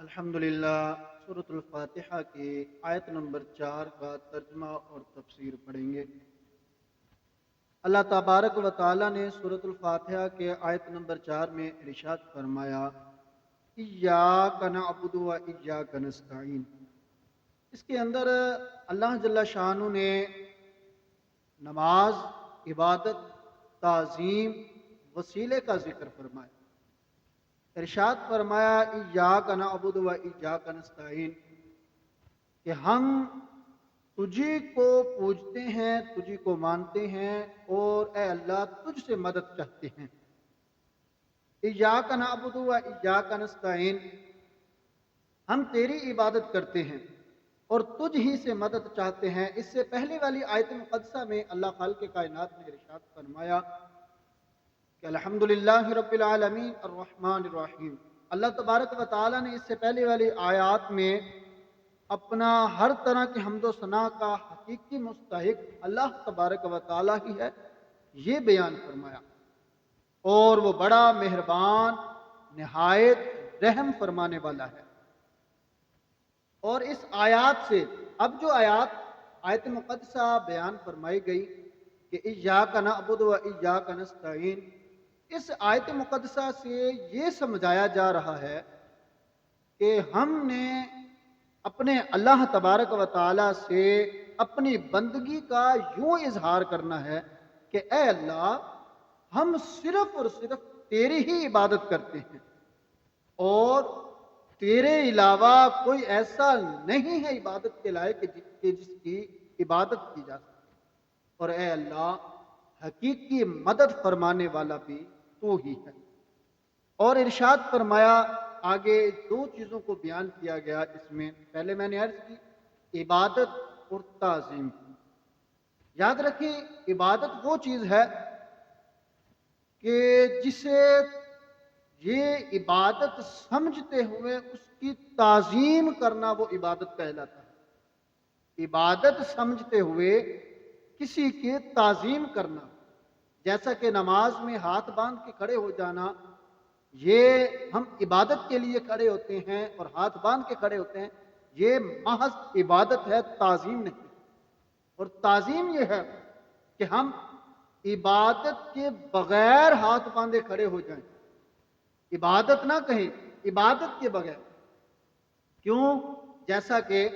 الحمدللہ سورۃ الفاتحہ کی آیت نمبر 4 کا ترجمہ اور تفسیر پڑھیں گے۔ اللہ تبارک و تعالی نے سورۃ الفاتحہ کے آیت نمبر 4 میں ارشاد فرمایا ایاک نعبد و ایاک نستعین۔ اس کے اندر اللہ جل شانہ نے نماز، عبادت، تعظیم، وسیلے کا ذکر فرمایا۔ ارشاد فرمایا ایاک نعبد و ایاک نستعین کہ ہم تجھی کو پوجتے ہیں، تجھی کو مانتے ہیں اور اے اللہ تجھ سے مدد چاہتے ہیں۔ ایاک نعبد و ایاک نستعین، ہم تیری عبادت کرتے ہیں اور تجھ ہی سے مدد چاہتے ہیں۔ اس سے پہلے والی آیت مقدسہ میں اللہ خالق کائنات نے ارشاد فرمایا کہ الحمدللہ رب العالمین الرحمن الرحیم۔ اللہ تبارک و تعالیٰ نے اس سے پہلے والی آیات میں اپنا ہر طرح کی حمد و ثنا کا حقیقی مستحق اللہ تبارک و تعالیٰ ہی ہے، یہ بیان فرمایا، اور وہ بڑا مہربان، نہایت رحم فرمانے والا ہے۔ اور اس آیات سے اب جو آیت مقدسہ بیان فرمائی گئی کہ ایاک نعبد و ایاک نستعین، اس آیت مقدسہ سے یہ سمجھایا جا رہا ہے کہ ہم نے اپنے اللہ تبارک و تعالی سے اپنی بندگی کا یوں اظہار کرنا ہے کہ اے اللہ، ہم صرف اور صرف تیری ہی عبادت کرتے ہیں اور تیرے علاوہ کوئی ایسا نہیں ہے عبادت کے لائق کہ جس کی عبادت کی جا سکے، اور اے اللہ حقیقی مدد فرمانے والا بھی تو ہی ہے۔ اور ارشاد فرمایا، آگے دو چیزوں کو بیان کیا گیا اس میں، پہلے میں نے عرض کی عبادت اور تعظیم۔ یاد رکھیں عبادت وہ چیز ہے کہ جسے یہ عبادت سمجھتے ہوئے اس کی تعظیم کرنا وہ عبادت کہلاتا ہے۔ عبادت سمجھتے ہوئے کسی کی تعظیم کرنا، جیسا کہ نماز میں ہاتھ باندھ کے کھڑے ہو جانا، یہ ہم عبادت کے لیے کھڑے ہوتے ہیں اور ہاتھ باندھ کے کھڑے ہوتے ہیں، یہ محض عبادت ہے، تعظیم نہیں۔ اور تعظیم یہ ہے کہ ہم عبادت کے بغیر ہاتھ باندھے کھڑے ہو جائیں، عبادت نہ کہیں، عبادت کے بغیر۔ کیوں؟ جیسا کہ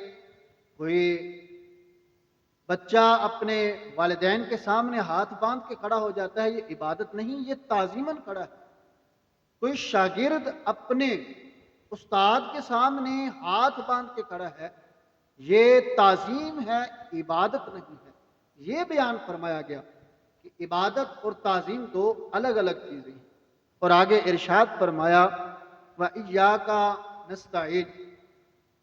کوئی بچہ اپنے والدین کے سامنے ہاتھ باندھ کے کھڑا ہو جاتا ہے، یہ عبادت نہیں، یہ تعظیماً کھڑا ہے۔ کوئی شاگرد اپنے استاد کے سامنے ہاتھ باندھ کے کھڑا ہے، یہ تعظیم ہے، عبادت نہیں ہے۔ یہ بیان فرمایا گیا کہ عبادت اور تعظیم دو الگ الگ چیزیں ہیں۔ اور آگے ارشاد فرمایا وَإِيَّاكَ نَسْتَعِينُ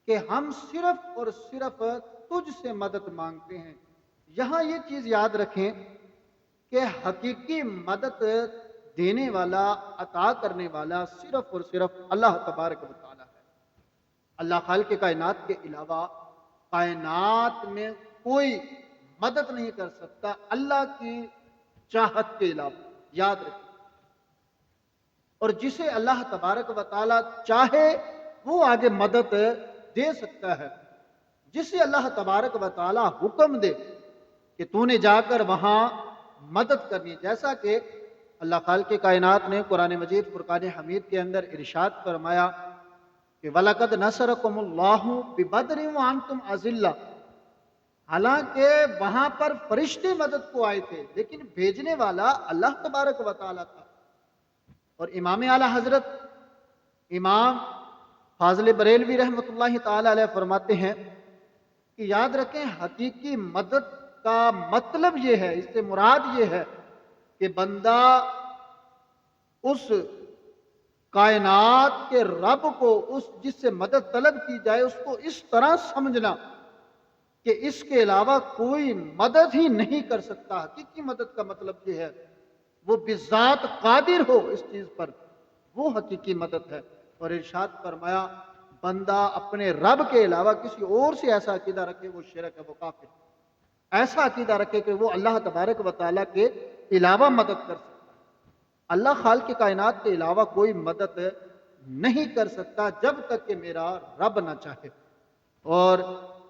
کہ ہم صرف اور صرف تجھ سے مدد مانگتے ہیں۔ یہاں یہ چیز یاد رکھیں کہ حقیقی مدد دینے والا، عطا کرنے والا صرف اور صرف اللہ تبارک و تعالی ہے۔ اللہ خالق کائنات کے علاوہ کائنات میں کوئی مدد نہیں کر سکتا اللہ کی چاہت کے علاوہ، یاد رکھیں۔ اور جسے اللہ تبارک و تعالی چاہے وہ آگے مدد دے سکتا ہے، جسے اللہ تبارک و تعالی حکم دے کہ تو نے جا کر وہاں مدد کرنی، جیسا کہ اللہ خالق کائنات نے قرآن مجید فرقان حمید کے اندر ارشاد فرمایا کہ وَلَقَدْ نَصَرَكُمُ اللَّهُ بِبَدْرٍ وَأَنْتُمْ أَذِلَّةٌ، حالانکہ وہاں پر فرشتے مدد کو آئے تھے لیکن بھیجنے والا اللہ تبارک و تعالی تھا۔ اور امام اعلیٰ حضرت امام فاضل بریلوی رحمۃ اللہ تعالی علیہ فرماتے ہیں کہ یاد رکھیں حقیقی مدد کا مطلب یہ ہے، اس سے مراد یہ ہے کہ بندہ اس کائنات کے رب کو، اس جس سے مدد طلب کی جائے، اس کو اس طرح سمجھنا کہ اس کے علاوہ کوئی مدد ہی نہیں کر سکتا۔ حقیقی مدد کا مطلب یہ ہے وہ بذات قادر ہو اس چیز پر، وہ حقیقی مدد ہے۔ اور ارشاد فرمایا بندہ اپنے رب کے علاوہ کسی اور سے ایسا عقیدہ رکھے وہ شرک ہے، وہ کافر ہے۔ ایسا عقیدہ رکھے کہ وہ اللہ تبارک و تعالیٰ کے علاوہ مدد کر سکتا ہے۔ اللہ خالق کائنات کے علاوہ کوئی مدد نہیں کر سکتا جب تک کہ میرا رب نہ چاہے۔ اور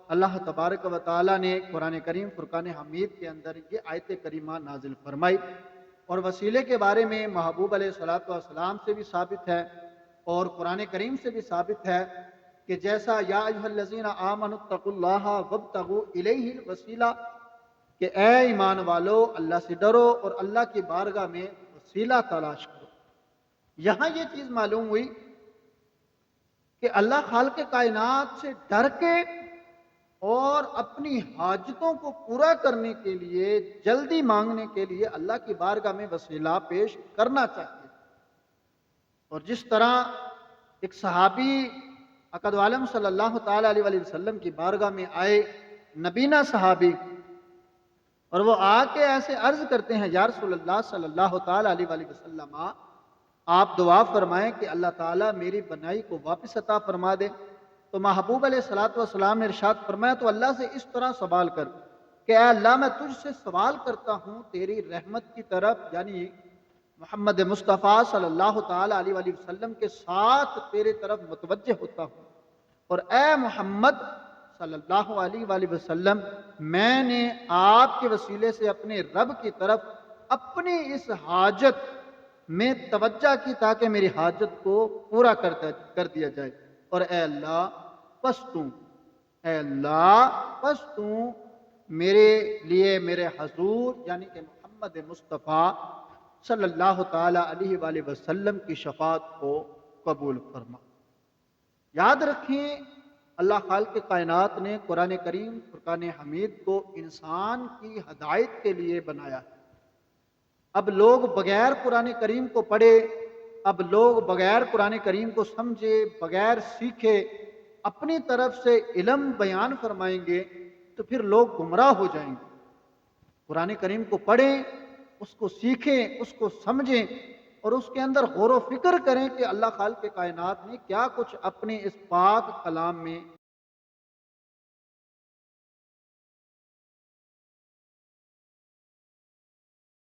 اللہ تبارک و تعالیٰ نے قرآن کریم فرقان حمید کے اندر یہ آیت کریمہ نازل فرمائی، اور وسیلے کے بارے میں محبوب علیہ الصلوۃ والسلام سے بھی ثابت ہے اور قرآن کریم سے بھی ثابت ہے کہ جیسا یا ایھا الذین آمنوا اتقوا اللہ وابتغوا الیہ الوسیلہ، کہ اے ایمان والو اللہ سے ڈرو اور اللہ کی بارگاہ میں وسیلہ تلاش کرو۔ یہاں یہ چیز معلوم ہوئی کہ اللہ خالق کائنات سے ڈر کے اور اپنی حاجتوں کو پورا کرنے کے لیے، جلدی مانگنے کے لیے اللہ کی بارگاہ میں وسیلہ پیش کرنا چاہیے۔ اور جس طرح ایک صحابی اقدس عالم صلی اللہ تعالیٰ علیہ وآلہ وسلم کی بارگاہ میں آئے، نبینا صحابی، اور وہ آ کے ایسے عرض کرتے ہیں یا رسول اللہ صلی اللہ تعالیٰ علیہ وآلہ وسلم، آپ دعا فرمائیں کہ اللہ تعالیٰ میری بنائی کو واپس عطا فرما دے۔ تو محبوب علیہ الصلوۃ والسلام نے ارشاد فرمایا تو اللہ سے اس طرح سوال کر کہ اے اللہ میں تجھ سے سوال کرتا ہوں تیری رحمت کی طرف، یعنی محمد مصطفیٰ صلی اللہ تعالیٰ علیہ وآلہ وسلم کے ساتھ تیرے طرف متوجہ ہوتا ہوں، اور اے محمد صلی اللہ علیہ وآلہ وسلم، میں نے آپ کے وسیلے سے اپنے رب کی طرف اپنی اس حاجت میں توجہ کی تاکہ میری حاجت کو پورا کر دیا جائے، اور اے اللہ پس تو میرے لیے میرے حضور یعنی کہ محمد مصطفیٰ صلی اللہ تعالیٰ علیہ وآلہ وسلم کی شفاعت کو قبول فرما۔ یاد رکھیں اللہ خالق کائنات نے قرآن کریم فرقان حمید کو انسان کی ہدایت کے لیے بنایا ہے۔ اب لوگ بغیر قرآن کریم کو پڑھے، اب لوگ بغیر قرآن کریم کو سمجھے، بغیر سیکھے اپنی طرف سے علم بیان فرمائیں گے تو پھر لوگ گمراہ ہو جائیں گے۔ قرآن کریم کو پڑھیں، اس کو سیکھیں، اس کو سمجھیں، اور اس کے اندر غور و فکر کریں کہ اللہ خالق کائنات نے کیا کچھ اپنے اس پاک کلام میں